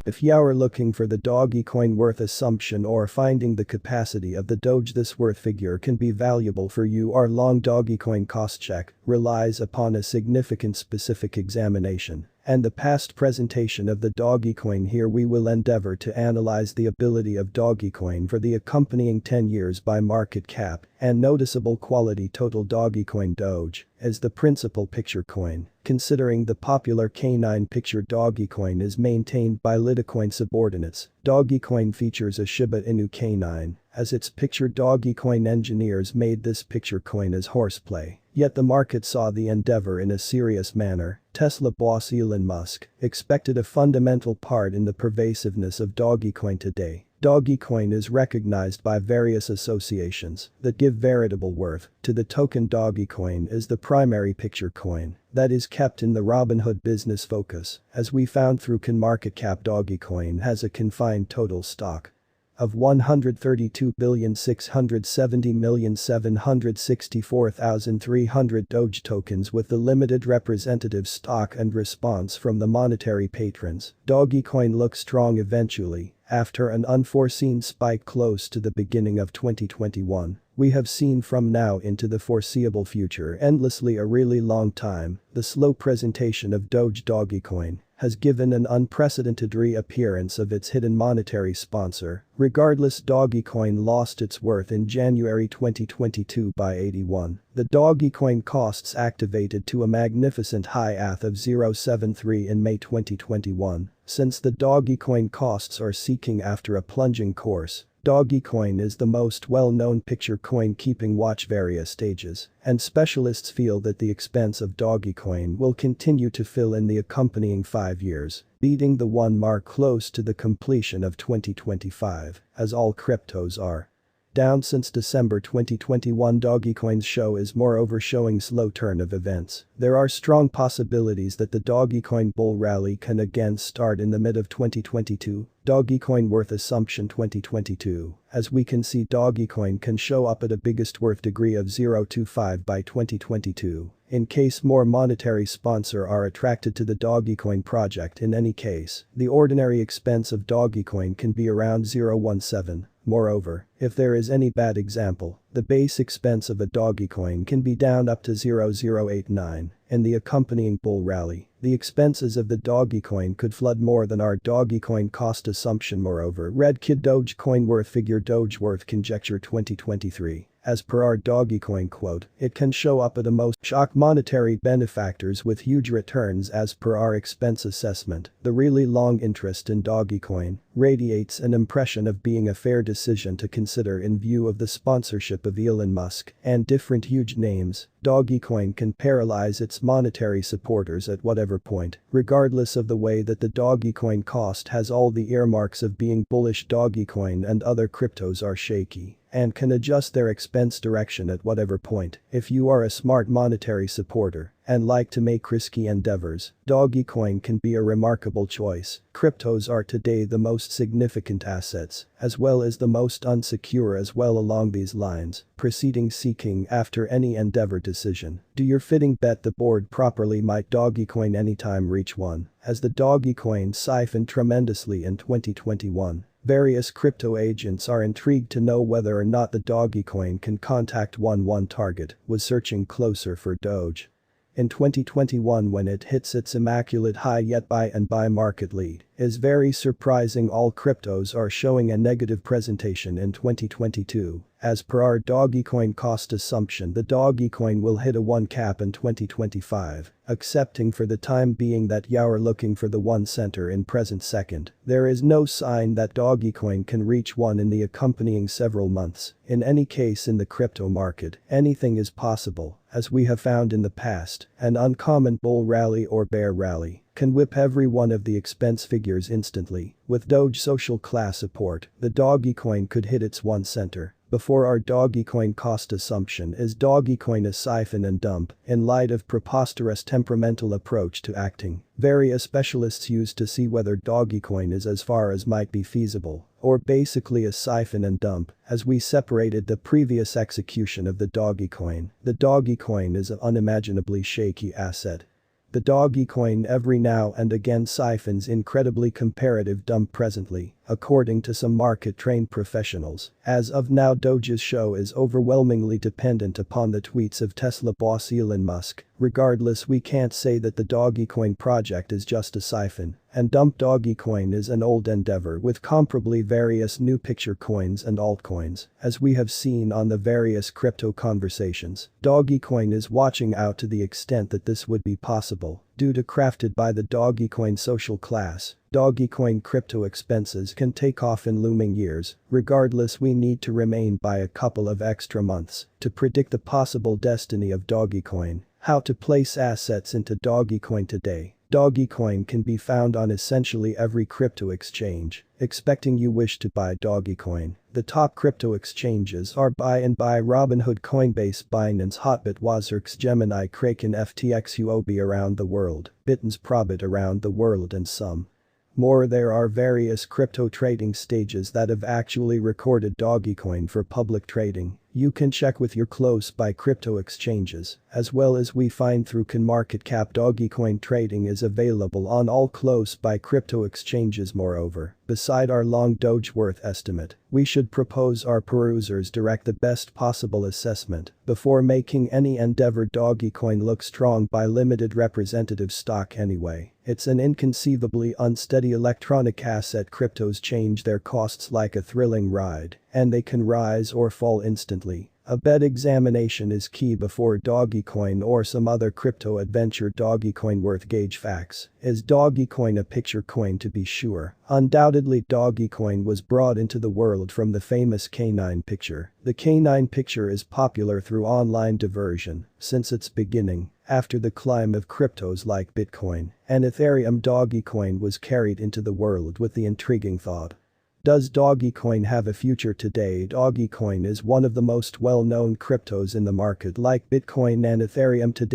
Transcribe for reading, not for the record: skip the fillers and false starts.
If you are looking for the Dogecoin worth assumption or finding the capacity of the Doge, this worth figure can be valuable for you. Our long Dogecoin cost check relies upon a significant specific examination and the past presentation of the Dogecoin. Here we will endeavor to analyze the ability of Dogecoin for the accompanying 10 years by market cap and noticeable quality. Total Dogecoin Doge as the principal picture coin. Considering the popular canine picture, Dogecoin is maintained by Litecoin subordinates. Dogecoin features a Shiba Inu canine as its picture. Dogecoin engineers made this picture coin as horseplay, yet the market saw the endeavor in a serious manner. Tesla boss Elon Musk expected a fundamental part in the pervasiveness of Dogecoin today. Dogecoin is recognized by various associations that give veritable worth to the token. Dogecoin is the primary picture coin that is kept in the Robinhood business focus, as we found through CoinMarketCap. Dogecoin has a confined total stock of 132,670,764,300 Doge tokens, with the limited representative stock and response from the monetary patrons. Dogecoin looks strong eventually after an unforeseen spike close to the beginning of 2021. We have seen from now into the foreseeable future endlessly a really long time. The slow presentation of Dogecoin has given an unprecedented reappearance of its hidden monetary sponsor. Regardless, Dogecoin lost its worth in January 2022 by 81. The Dogecoin costs activated to a magnificent high of 0.73 in May 2021. Since the Dogecoin costs are seeking after a plunging course, Dogecoin is the most well-known picture coin keeping watch various stages, and specialists feel that the expense of Dogecoin will continue to fill in the accompanying 5 years, beating the 1 mark close to the completion of 2025, as all cryptos are. Down since December 2021. Dogecoin's show is moreover showing slow turn of events. There are strong possibilities that the Dogecoin bull rally can again start in the mid of 2022. Dogecoin worth assumption 2022. As we can see, Dogecoin can show up at a biggest worth degree of 0.25 by 2022. In case more monetary sponsor are attracted to the Dogecoin project. In any case, the ordinary expense of Dogecoin can be around 0.17. Moreover, if there is any bad example, the base expense of a Dogecoin can be down up to 0.089. In the accompanying bull rally, the expenses of the Dogecoin could flood more than our Dogecoin cost assumption. Moreover, Red Kid Dogecoin worth figure Doge worth conjecture 2023. As per our Dogecoin quote, it can show up at a most shock monetary benefactors with huge returns. As per our expense assessment, the really long interest in Dogecoin radiates an impression of being a fair decision to consider in view of the sponsorship of Elon Musk and different huge names. Dogecoin can paralyze its monetary supporters at whatever point, regardless of the way that the Dogecoin cost has all the earmarks of being bullish. Dogecoin and other cryptos are shaky and can adjust their expense direction at whatever point. If you are a smart monetary supporter and like to make risky endeavors, Dogecoin can be a remarkable choice. Cryptos are today the most significant assets, as well as the most unsecure as well. Along these lines, proceeding seeking after any endeavor decision, do your fitting bet the board properly. Might Dogecoin anytime reach 1, as the Dogecoin siphoned tremendously in 2021. Various crypto agents are intrigued to know whether or not the Dogecoin can contact 1 target was searching closer for Doge in 2021 when it hits its immaculate high. Yet buy market lead is very surprising. All cryptos are showing a negative presentation in 2022. As per our Dogecoin cost assumption, the Dogecoin will hit a 1 cap in 2025, accepting for the time being that you're looking for the 1 center in present second. There is no sign that Dogecoin can reach 1 in the accompanying several months. In any case, in the crypto market, anything is possible, as we have found in the past. An uncommon bull rally or bear rally can whip every one of the expense figures instantly. With Doge social class support, the Dogecoin could hit its 1 center. Before our Dogecoin cost assumption is Dogecoin a siphon and dump in light of preposterous temperamental approach to acting. Various specialists used to see whether Dogecoin is as far as might be feasible, or basically a siphon and dump, as we separated the previous execution of the Dogecoin. The Dogecoin is an unimaginably shaky asset. The Dogecoin every now and again siphons incredibly comparative dump presently, according to some market-trained professionals. As of now, Doge's show is overwhelmingly dependent upon the tweets of Tesla boss Elon Musk. Regardless, we can't say that the Dogecoin project is just a siphon and dump. Dogecoin is an old endeavor with comparably various new picture coins and altcoins, as we have seen on the various crypto conversations. Dogecoin is watching out to the extent that this would be possible due to crafted by the Dogecoin social class. Dogecoin crypto expenses can take off in looming years. Regardless, we need to remain by a couple of extra months to predict the possible destiny of Dogecoin. How to place assets into Dogecoin today. Dogecoin can be found on essentially every crypto exchange. Expecting you wish to buy Dogecoin. The top crypto exchanges are Buy, Robinhood, Coinbase, Binance, Hotbit, Wazirx, Gemini, Kraken, FTX, Huobi around the world, Bitens, Probit around the world and some more. There are various crypto trading stages that have actually recorded Dogecoin for public trading. You can check with your close by crypto exchanges, as well as we find through CoinMarketCap. Dogecoin trading is available on all close by crypto exchanges. Moreover, beside our long Doge worth estimate, we should propose our perusers direct the best possible assessment before making any endeavor. Dogecoin looks strong by limited representative stock anyway. It's an inconceivably unsteady electronic asset. Cryptos change their costs like a thrilling ride, and they can rise or fall instantly. A bed examination is key before Dogecoin or some other crypto adventure. Dogecoin worth gauge facts. Is Dogecoin a picture coin? To be sure, undoubtedly Dogecoin was brought into the world from the famous canine picture. The canine picture is popular through online diversion since its beginning. After the climb of cryptos like Bitcoin and Ethereum, Dogecoin was carried into the world with the intriguing thought: does Dogecoin have a future? Today, Dogecoin is one of the most well-known cryptos in the market like Bitcoin and Ethereum. Today